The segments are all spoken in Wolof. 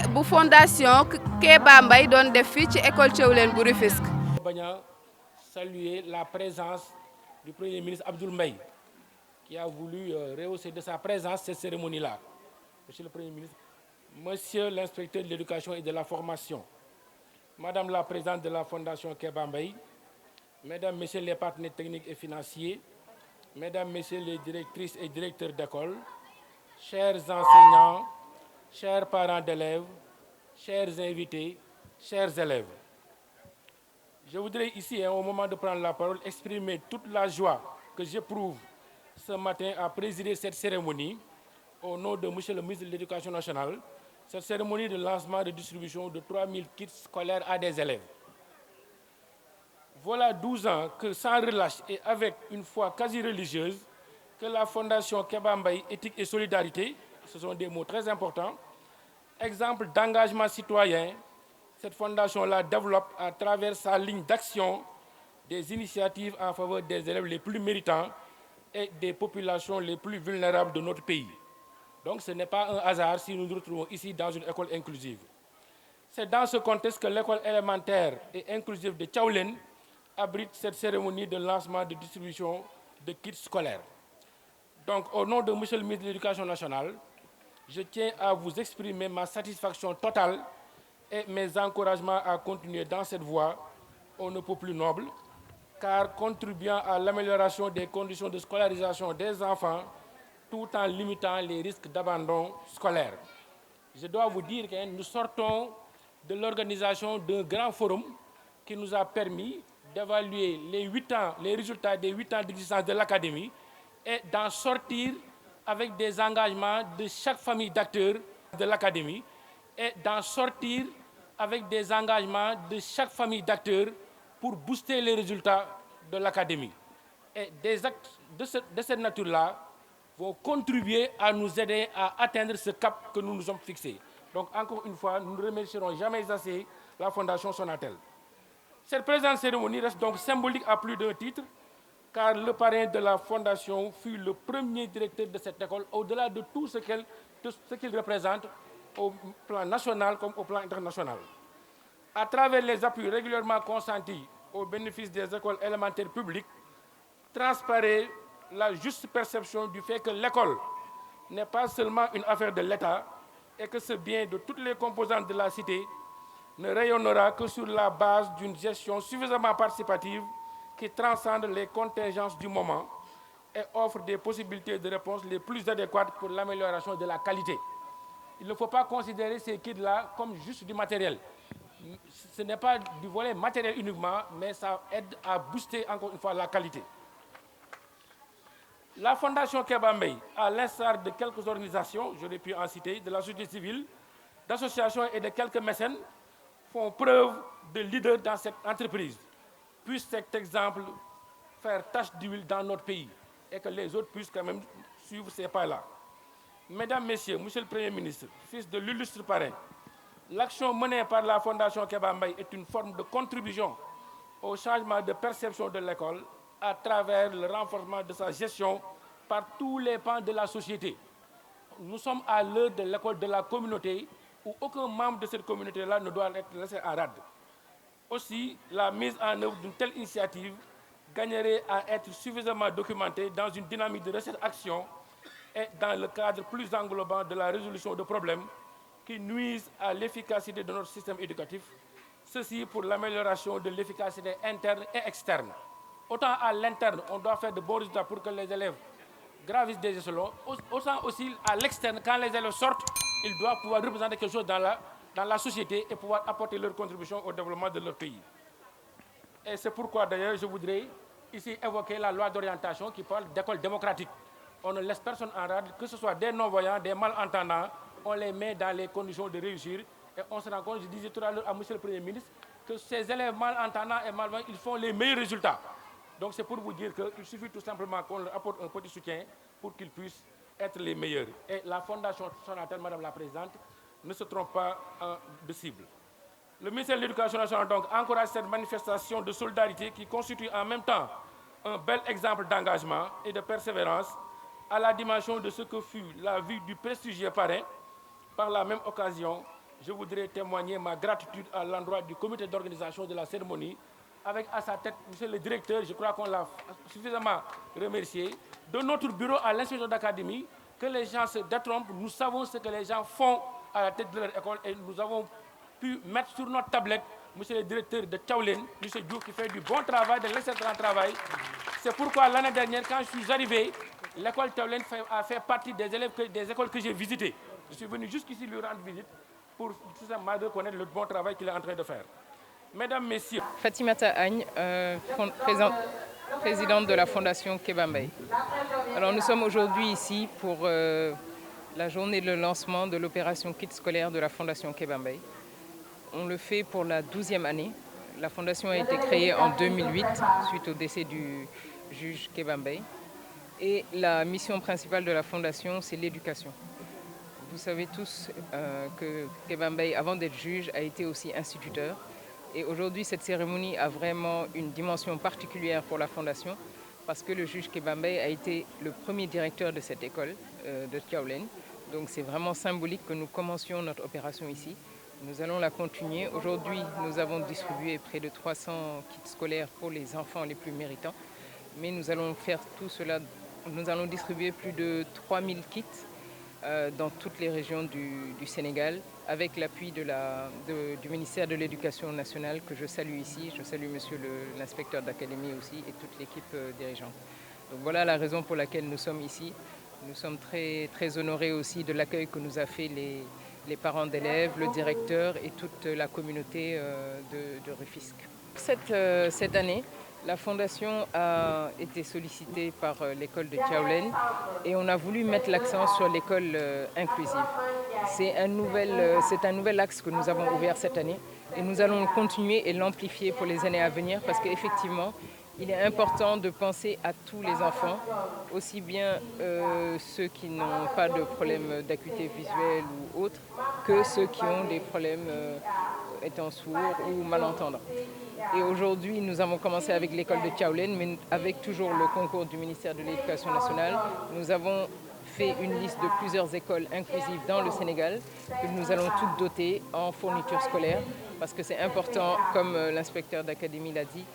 bu fondation Kéba Mbaye doon def fii ci école Thiawlène bu Rufisque. Saluer la présence du Premier ministre Abdoul Mbaye qui a voulu rehausser de sa présence cette cérémonie-là. Monsieur le Premier ministre, Monsieur l'inspecteur de l'éducation et de la formation, Madame la présidente de la fondation Kéba Mbaye, Mesdames, Messieurs les partenaires techniques et financiers, Mesdames, Messieurs les directrices et directeurs d'école, chers enseignants, chers parents d'élèves, chers invités, chers élèves. Je voudrais ici, au moment de prendre la parole, exprimer toute la joie que j'éprouve ce matin à présider cette cérémonie au nom de Monsieur le ministre de l'Éducation nationale, cette cérémonie de lancement de distribution de 3000 kits scolaires à des élèves. Voilà 12 ans que, sans relâche et avec une foi quasi religieuse, que la Fondation Kéba Mbaye Éthique et Solidarité, ce sont des mots très importants, exemple d'engagement citoyen, cette fondation la développe à travers sa ligne d'action des initiatives en faveur des élèves les plus méritants et des populations les plus vulnérables de notre pays. Donc ce n'est pas un hasard si nous nous retrouvons ici dans une école inclusive. C'est dans ce contexte que l'école élémentaire et inclusive de Thiawlène abrite cette cérémonie de lancement de distribution de kits scolaires. Donc au nom de Monsieur le ministre de l'Éducation nationale, je tiens à vous exprimer ma satisfaction totale et mes encouragements à continuer dans cette voie on ne peut plus noble, car contribuant à l'amélioration des conditions de scolarisation des enfants tout en limitant les risques d'abandon scolaire. Je dois vous dire que nous sortons de l'organisation d'un grand forum qui nous a permis d'évaluer les résultats des 8 ans d'existence de l'académie et d'en sortir avec des engagements de chaque famille d'acteurs de l'académie et d'en sortir avec des engagements de chaque famille d'acteurs pour booster les résultats de l'académie. Et des actes de cette nature-là vont contribuer à nous aider à atteindre ce cap que nous nous sommes fixés. Donc encore une fois, nous ne remercierons jamais assez la Fondation Sonatel. Cette présente cérémonie reste donc symbolique à plus d'un titre, car le parrain de la Fondation fut le premier directeur de cette école, au-delà de tout ce qu'il représente au plan national comme au plan international. À travers les appuis régulièrement consentis au bénéfice des écoles élémentaires publiques, transparaît la juste perception du fait que l'école n'est pas seulement une affaire de l'État et que ce bien de toutes les composantes de la cité ne rayonnera que sur la base d'une gestion suffisamment participative qui transcende les contingences du moment et offre des possibilités de réponse les plus adéquates pour l'amélioration de la qualité. Il ne faut pas considérer ces kits-là comme juste du matériel. Ce n'est pas du volet matériel uniquement, mais ça aide à booster encore une fois la qualité. La Fondation Kéba Mbaye, à l'instar de quelques organisations, j'aurais pu en citer, de la société civile, d'associations et de quelques mécènes, font preuve de leader dans cette entreprise. Puisse cet exemple faire tache d'huile dans notre pays et que les autres puissent quand même suivre ces pas-là. Mesdames, Messieurs, Monsieur le Premier ministre, fils de l'illustre parrain, l'action menée par la Fondation Kéba Mbaye est une forme de contribution au changement de perception de l'école à travers le renforcement de sa gestion par tous les pans de la société. Nous sommes à l'heure de l'école de la communauté où aucun membre de cette communauté-là ne doit être laissé en rade. Aussi, la mise en œuvre d'une telle initiative gagnerait à être suffisamment documentée dans une dynamique de recherche-action et dans le cadre plus englobant de la résolution de problèmes qui nuisent à l'efficacité de notre système éducatif, ceci pour l'amélioration de l'efficacité interne et externe. Autant à l'interne, on doit faire de bons résultats pour que les élèves gravissent des échelons, autant aussi à l'externe, quand les élèves sortent, ils doivent pouvoir représenter quelque chose dans la société et pouvoir apporter leur contribution au développement de leur pays. Et c'est pourquoi d'ailleurs je voudrais ici évoquer la loi d'orientation qui parle d'école démocratique. On ne laisse personne en rade, que ce soit des non-voyants, des malentendants, on les met dans les conditions de réussir. Et on se rend compte, je disais tout à l'heure à Monsieur le Premier ministre, que ces élèves malentendants et malvoyants, ils font les meilleurs résultats. Donc c'est pour vous dire qu'il suffit tout simplement qu'on leur apporte un petit soutien pour qu'ils puissent être les meilleurs. Et la Fondation Sonatel, Madame la Présidente, ne se trompe pas de cible. Le ministère de l'Éducation nationale donc encourage cette manifestation de solidarité qui constitue en même temps un bel exemple d'engagement et de persévérance à la dimension de ce que fut la vie du prestigieux parrain. Par la même occasion, je voudrais témoigner ma gratitude à l'endroit du comité d'organisation de la cérémonie, avec à sa tête monsieur le directeur, je crois qu'on l'a suffisamment remercié, de notre bureau à l'inspecteur d'académie, que les gens se détrompent, nous savons ce que les gens font à la tête de leur école et nous avons pu mettre sur notre tablette monsieur le directeur de Thiawlène, monsieur Diouf, qui fait du bon travail, de l'excellent travail. C'est pourquoi l'année dernière, quand je suis arrivé, l'école Thiawlène a fait partie des écoles que j'ai visitées. Je suis venu jusqu'ici lui rendre visite pour tout simplement reconnaître le bon travail qu'il est en train de faire. Mesdames, Messieurs. Fatimata Agne, présidente de la Fondation Kéba Mbaye. Alors nous sommes aujourd'hui ici pour la journée de lancement de l'opération kit scolaire de la Fondation Kéba Mbaye. On le fait pour la 12e année. La fondation a été créée en 2008 suite au décès du juge Kéba Mbaye. Et la mission principale de la fondation, c'est l'éducation. Vous savez tous que Kéba Mbaye, avant d'être juge, a été aussi instituteur. Et aujourd'hui, cette cérémonie a vraiment une dimension particulière pour la fondation parce que le juge Kéba Mbaye a été le premier directeur de cette école de Thiawlène. Donc c'est vraiment symbolique que nous commencions notre opération ici. Nous allons la continuer. Aujourd'hui, nous avons distribué près de 300 kits scolaires pour les enfants les plus méritants. Mais nous allons faire tout cela, nous allons distribuer plus de 3000 kits dans toutes les régions du Sénégal avec l'appui du ministère de l'Éducation nationale que je salue ici. Je salue monsieur l'inspecteur d'académie aussi et toute l'équipe dirigeante. Donc voilà la raison pour laquelle nous sommes ici. Nous sommes très, très honorés aussi de l'accueil que nous a fait les parents d'élèves, le directeur et toute la communauté de Rufisque. Cette année, la fondation a été sollicitée par l'école de Thiawlène et on a voulu mettre l'accent sur l'école inclusive. C'est un nouvel axe que nous avons ouvert cette année et nous allons continuer et l'amplifier pour les années à venir parce qu'effectivement, il est important de penser à tous les enfants, aussi bien ceux qui n'ont pas de problème d'acuité visuelle ou autre, que ceux qui ont des problèmes étant sourds ou malentendants. Et aujourd'hui, nous avons commencé avec l'école de Thiawlène, mais avec toujours le concours du ministère de l'Éducation nationale, nous avons fait une liste de plusieurs écoles inclusives dans le Sénégal que nous allons toutes doter en fournitures scolaires parce que c'est important, comme l'inspecteur d'académie l'a dit,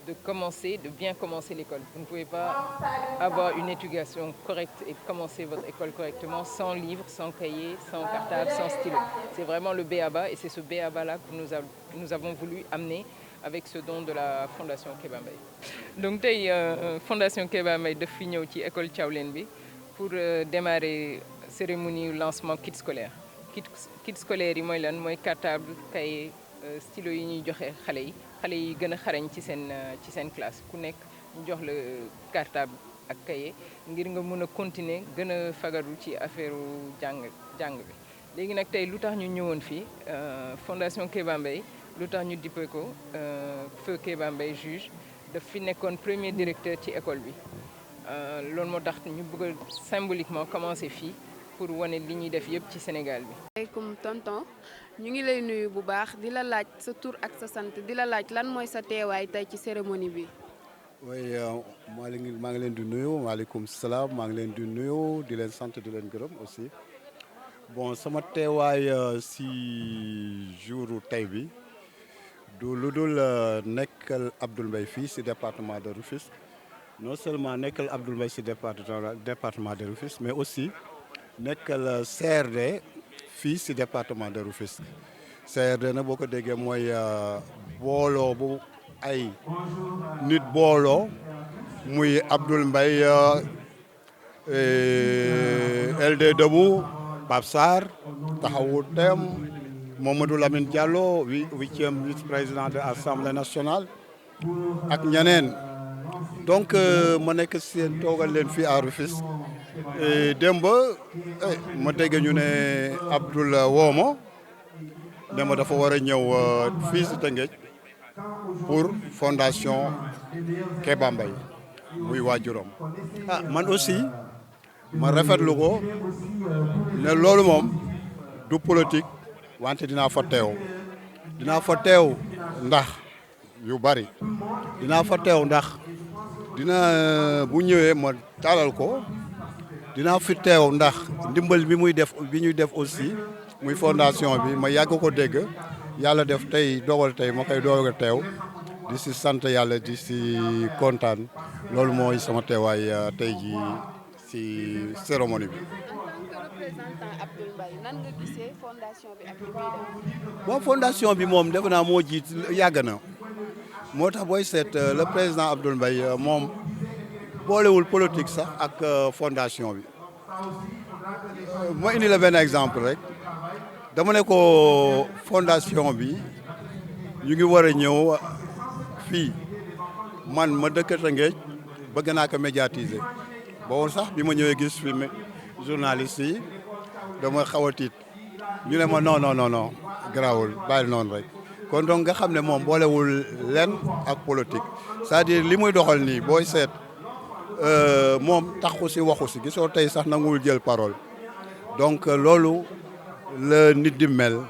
de bien commencer l'école. Vous ne pouvez pas avoir une éducation correcte et commencer votre école correctement sans livres, sans cahier, sans cartable, sans stylo. C'est vraiment le b.a.-ba et c'est ce b.a.-ba-là que nous avons voulu amener avec ce don de la Fondation Kéba Mbaye. Donc tey Fondation Kéba Mbaye daf fi ñëw ci école Thiawlène bi pour démarrer cérémonie lancement kit scolaire. Kit scolaire yi mooy lan mooy cartable, cahier, stylo yi ñuy joxe xale yi gën a xarañ ci seen classe ku nekk ñu jox la cartable ak cahier ngir nga mën a continuer gën a fagaru ci affaire jàng bi. léegi nag tey lu tax ñu ñëwoon fii Fondation Kéba Mbaye lu tax ñu dippee ko feu Kéba Mbaye juge daf fi nekkoon premier directeur ci école bi loolu moo tax ñu bëgg a symboliquement commencer fii pour wane li ñuy def yëpp ci Sénégal bi. Asalaamaaleykum tonton ñu ngi lay nuyu bu baax di la laaj sa tur ak sa sant di la laaj lan mooy sa teewaay tey ci cérémonie bi. oui maa ngi leen di nuyu maaleykum salaam maa ngi leen di nuyu di leen sant di leen gërëm aussi bon sama teewaay si jouru tey bi du lu dul nekkal Abdoul Mbaye fii si département de Rufisque non seulement nekkal Abdoul Mbaye si département de Rufisque mais aussi nekkal CRD fii si département de Rufisque CRD na boo ko déggee mooy booloo bu ay nit booloo muy Abdoul Mbaye LD Debout Pape Sarr Taxawu Dem Mamadou Lamine Diallo 8e vice-président de l'Assemblée nationale ak ñeneen donc ma nekk seen toogal leen fii à Rufisque démb ma dégg ñu ne Abdoul wooma démb dafa war a ñëw fii si Tëngéej pour Fondation Kéba Mbaye muy waajuram man aussi ma rafetlu ko ne loolu moom du politique wante dinaa fa teew ndax yu bari dinaa fa teew ndax bu ñëwee ma talal ko dinaa fi teew ndax ndimbal bi ñuy def aussi muy fondation bi ma yàgg ko dégg yàlla def tey dogal tey ma koy doog a teew di si sant yàlla di si kontaan loolu mooy sama teewaay tey ji si cérémonie bi. représentant Abdoul Mbaye nan nga gisee fondation bi ak li muy def. bon fondation bi moom defe naa moo jiit yàgg na moo tax booy seet le président Abdoul Mbaye moom boolewul politique sax ak fondation bi ma indi la benn exemple rek dama ne ko fondation bi ñu ngi war a ñëw fii man ma dëkk Tëngéej bëgg naa ko médiatiser boobu sax bi ma ñëwee gis fi journaliste yi dama xaw a tiit ñu ne ma non garaawul bàyyi noonu rek kon donc nga xam ne moom boolewul len ak politique c'est-à-dire li muy doxal nii booy seet moom taxu si waxu si gisoo tey sax nanguwul jël parole donc loolu la nit di mel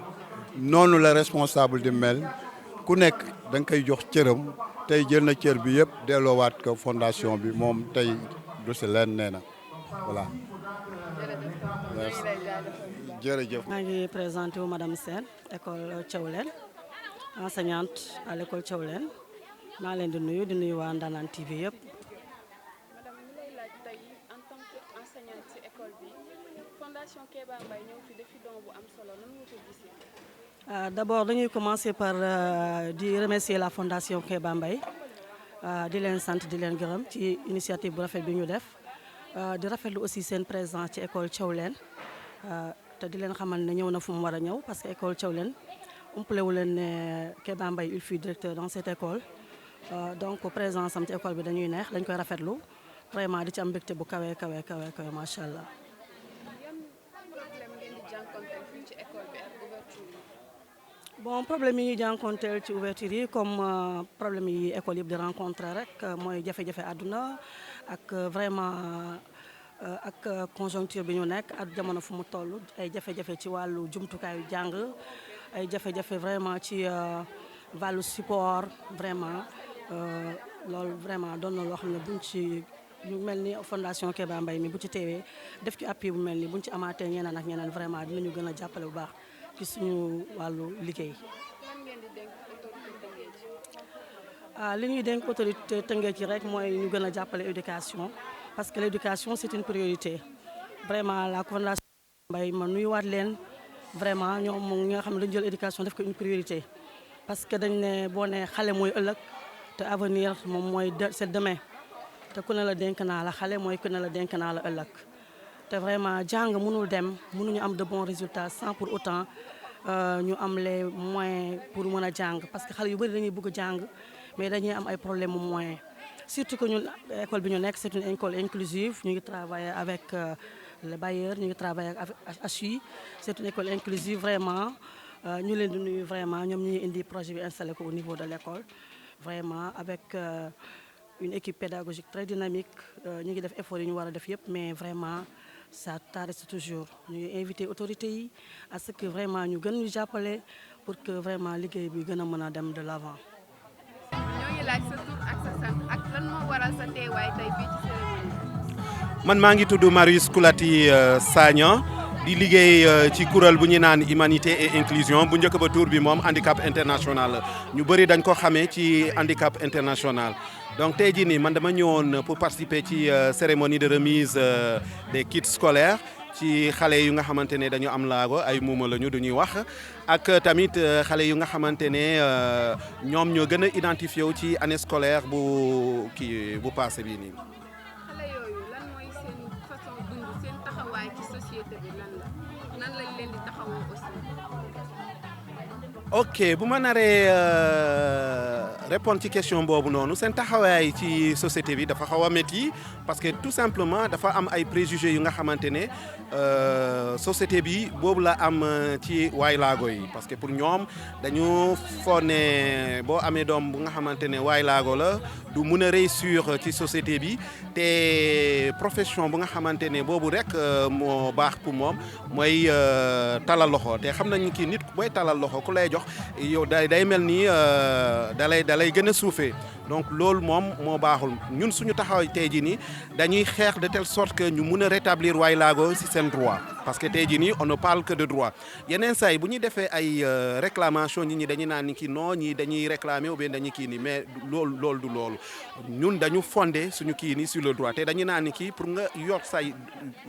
noonu la responsable di mel ku nekk da nga koy jox cëram tey jël na cër bi yëpp delloowaat ko fondation bi moom tey du si leen nee na voilà. jërëjëf. maa ngi présenté wu madame Sène école Thiawlène enseignante à l'école Thiawlène maa leen di nuyu waa Ndanane TV yëpp. madame ñu lay laaj tey en tant que enseignante ci école bi fondation Kéba Mbaye ñëw fi defi don bu am solo nan nga ko gisee. D'abord dañuy commencer par di remercier la fondation Kéba Mbaye di leen sant di leen gërëm ci initiative bu rafet bi ñu def di rafetlu aussi seen présence ci école Thiawlène te di leen xamal ne ñëw na fu mu war a ñëw parce que école Thiawlène umpale wu leen ne Kéba Mbaye il fut directeur dans cette école donc présence am ci école bi dañuy neex dañ koy rafetlu vraiment di ci am mbégte bu kawe macha allah. bon problème yi ñuy jànkonteel ci ouverture yi comme problème yi école yëpp di rencontrer rek mooy jafe-jafe àdduna ak vraiment ak conjoncture bi ñu nekk ak jamono fu mu toll ay jafe-jafe ci wàllu jumtukaayu jàng ay jafe-jafe vraiment ci wàllu support vraiment loolu vraiment doon na loo xam ne buñ ci ñu mel ni fondation Kéba Mbaye mi bu ci teewee def ci appui bu mel ni buñ ci amaatee ñeneen ak ñeneen vraiment dinañu gën a jàppale bu baax ci suñu wàllu liggéey. li ñuy dénk autorité Tëngéej ci rek mooy ñu gën a jàppale éducation parce que l'éducation c'est une priorité vraiment la fondation Mbaye ma nuyuwaat leen vraiment ñoom ñi nga xam ne dañu jël éducation def ko une priorité parce que dañ ne boo ne xale mooy ëllëg te avenir moom mooy c'est demain te ku ne la dénk naa la xale mooy ku ne la dénk naa la ëllëg te vraiment jàng mënul dem mënuñu am de bons résultats sans pour autant ñu am les moyens pour mën a jàng parce que xale yu bëri dañuy bëgg jàng mais dañuy am ay problèmes mu moyens surtout que ñun école bi ñu nekk c'est une école inclusive ñu ngi travailler avec les bailleurs ñu ngi travailler avec HUI c'est une école inclusive vraiment ñu leen di nuyu vraiment ñoom ñu ngi indi projet bi installé ko au niveau de l'école vraiment avec une équipe pédagogique très dynamique ñu ngi def effort yi ñu war a def yëpp mais vraiment ça reste toujours ñu ngi invité autorités yi à ce que vraiment ñu gën ñu jàppale pour que vraiment liggéey bi gën a mën a dem de l'avant. ñoo ngi laaj sa tur ak sa sant ak lan moo waral sa teewaay tey fii ci cérémonie. man maa ngi tudd Marius Koulati Sagna di liggéey ci kuréel bu ñu naan humanité et inclusion bu njëkk ba tur bi moom handicap international la ñu bëri dañ ko xamee ci handicap international. donc tey jii nii man dama ñëwoon pour participer ci cérémonie de remise des kits scolaires ci xale yu nga xamante ne dañu am laago ay muuma lañu dañuy wax ak tamit xale yu nga xamante ne ñoom ñoo gën a identifié wu ci année scolaire bu passé bii nii. xale yooyu lan mooy seen façon dund seen taxawaay ci société bi lan la nan lañ leen di taxawoo aussi. ok bu ma naree répondre ci question boobu noonu seen taxawaay ci société bi dafa xaw a métti parce que tout simplement dafa am ay préjugés yu nga xamante ne société bi boobu la am ci waay laago yi parce que pour ñoom dañu foog ne boo amee doom bu nga xamante ne waay laago la du mun a réussir ci société bi te profession bu nga xamante ne boobu rek moo baax pour moom mooy talal loxo te xam nañu ki nit booy talal loxo ku lay jox yow day mel ni dalay gën a suufee donc loolu moom moo baaxul ñun suñu taxaw tey jii nii dañuy xeex de telle sorte que ñu mun a rétablir waay laago ci seen droit parce que tey jii nii on ne parle que de droit yeneen saa yi bu ñuy defee ay réclamation ñi dañuy naan ni kii non ñi dañuy réclamer ou bien dañuy kii nii mais loolu du loolu ñun dañu fondé suñu kii nii sur le droit te dañuy naan ni kii pour nga yor say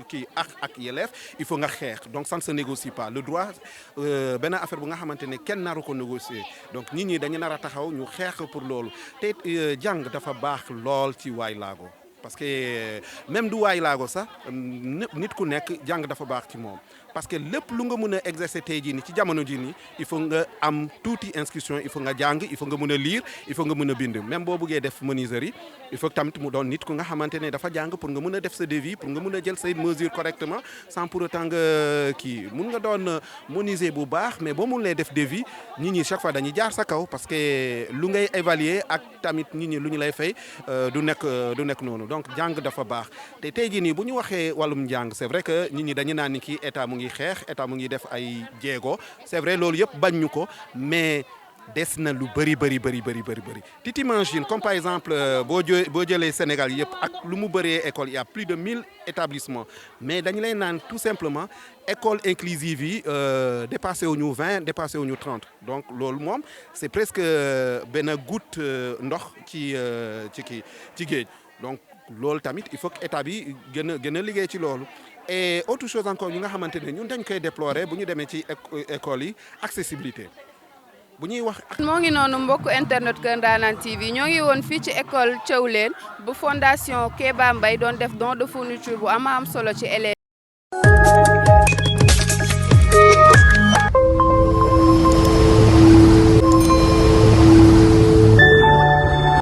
kii ak yelleef il faut nga xeex donc ça ne se négocie pas le droit benn affaire bu nga xamante ne kenn naru ko négocier donc nit ñi dañu nar a taxaw ñu xeex pour loolu te jàng dafa baax lool ci waay laago parce que même du waay laago sax nit ku nekk jàng dafa baax ci moom parce que lépp lu nga mën a exercer tey jii nii ci jamono jii nii il faut nga am tuuti inscription il faut nga jàng il faut nga mën a lire il faut nga mën a bind même boo bëggee def menuiserie il faut tamit mu doon nit ku nga xamante ne dafa jàng pour nga mën a def sa devis pour nga mën a jël say mesures correctement sans pour autant nga kii mun nga doon menuisier bu baax mais boo mun lee def devis nit ñi chaque fois dañuy jaar sa kaw parce que lu ngay évaluer ak tamit nit ñi lu ñu lay fay du nekk noonu donc jàng dafa baax te tey jii nii bu ñu waxee wàllum njàng c'est vrai que nit ñi dañu naan ni kii état mu ngi xeex état mu ngi def ay jéego c'est vrai loolu yëpp bañ ñu ko mais des na lu bëri tu t'imagines comme par exemple boo jëlee Sénégal yëpp ak lu mu bëree école il y a plus de 1000 établissements mais dañu lay naan tout simplement école inclusive yi dépassé wu ñu 20 dépassé wu ñu 30 donc loolu moom c'est presque benn goutte ndox ci géej donc loolu tamit il faut que état bi gën a liggéey ci loolu. Et autre chose encore ñu nga xamante ne ñun dañ koy déplorer bu ñu demee ci école yi accessibilité bu ñuy wax. moo ngi noonu mbokku internet Kër Ndanane TV ñoo ngi woon fii ci école Thiawlène bu fondation Kéba Mbaye doon def don de fourniture bu am solo ci élèves.